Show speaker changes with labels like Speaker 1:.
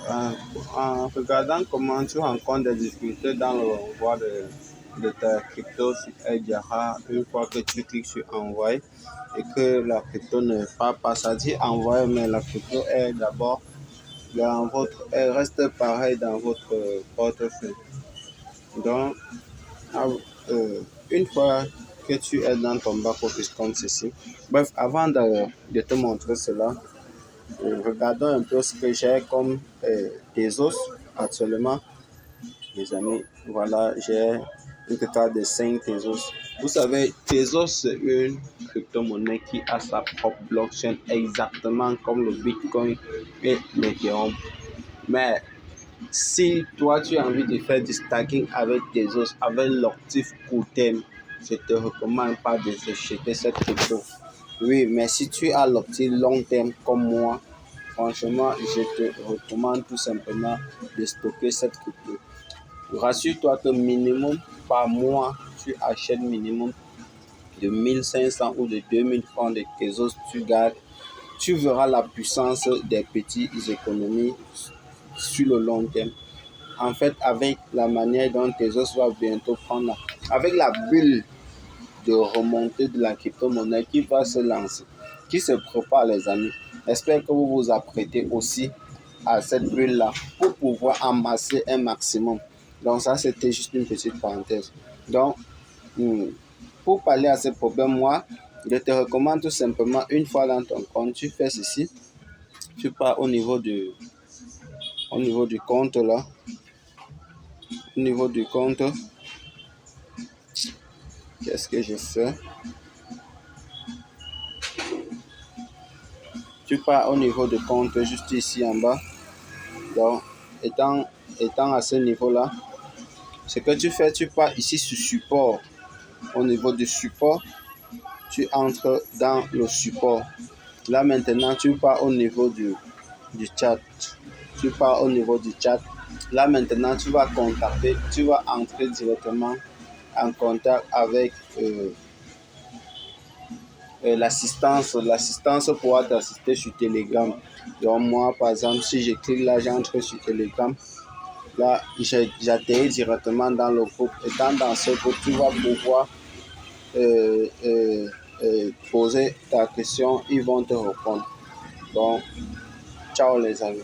Speaker 1: En, en regardant comment tu rencontres des difficultés dans le renvoi de ta crypto sur Jara, une fois que tu cliques sur envoyer et que la crypto ne part pas, ça dit envoyer, mais la crypto est d'abord dans votre, elle reste pareil dans votre portefeuille. Donc, ah, une fois que tu es dans ton back office comme ceci, bref, avant de te montrer cela, regardons un peu ce que j'ai comme Tezos actuellement. Les amis, voilà, j'ai une total de 5 Tezos. Vous savez, Tezos, c'est une crypto-monnaie qui a sa propre blockchain, exactement comme le Bitcoin et l'Ethereum. Mais si toi, tu as envie de faire du stacking avec Tezos, avec l'optif court terme, je te recommande pas de acheter cette crypto. Oui, mais si tu as l'optique long terme comme moi, franchement, je te recommande tout simplement de stocker cette crypto. Rassure-toi que minimum par mois, tu achètes minimum de 1500 ou de 2000 francs de Tezos, tu gardes. Tu verras la puissance des petites économies sur le long terme. En fait, avec la manière dont Tezos va bientôt prendre, avec la bulle de remontée de la crypto-monnaie qui va se lancer, qui se prépare, les amis. J'espère que vous vous apprêtez aussi à cette bulle-là pour pouvoir amasser un maximum. Donc ça, c'était juste une petite parenthèse. Donc, pour parler à ce problème, moi, je te recommande tout simplement, une fois dans ton compte, tu fais ceci. Tu pars au niveau du compte là. Au niveau du compte, qu'est-ce que je fais? Tu pars au niveau du compte juste ici en bas. Donc, étant à ce niveau-là, ce que tu fais, tu pars ici sur support. Au niveau du support, tu entres dans le support. Là maintenant, tu pars au niveau du chat. Tu pars au niveau du chat. Là maintenant, tu vas contacter, tu vas entrer directement en contact avec l'assistance pourra t'assister sur Telegram. Donc moi, par exemple, si je clique là, j'entre sur Telegram. Là, j'atterris directement dans le groupe. Étant dans ce groupe, tu vas pouvoir euh, euh, poser ta question. Ils vont te répondre. Donc, ciao les amis.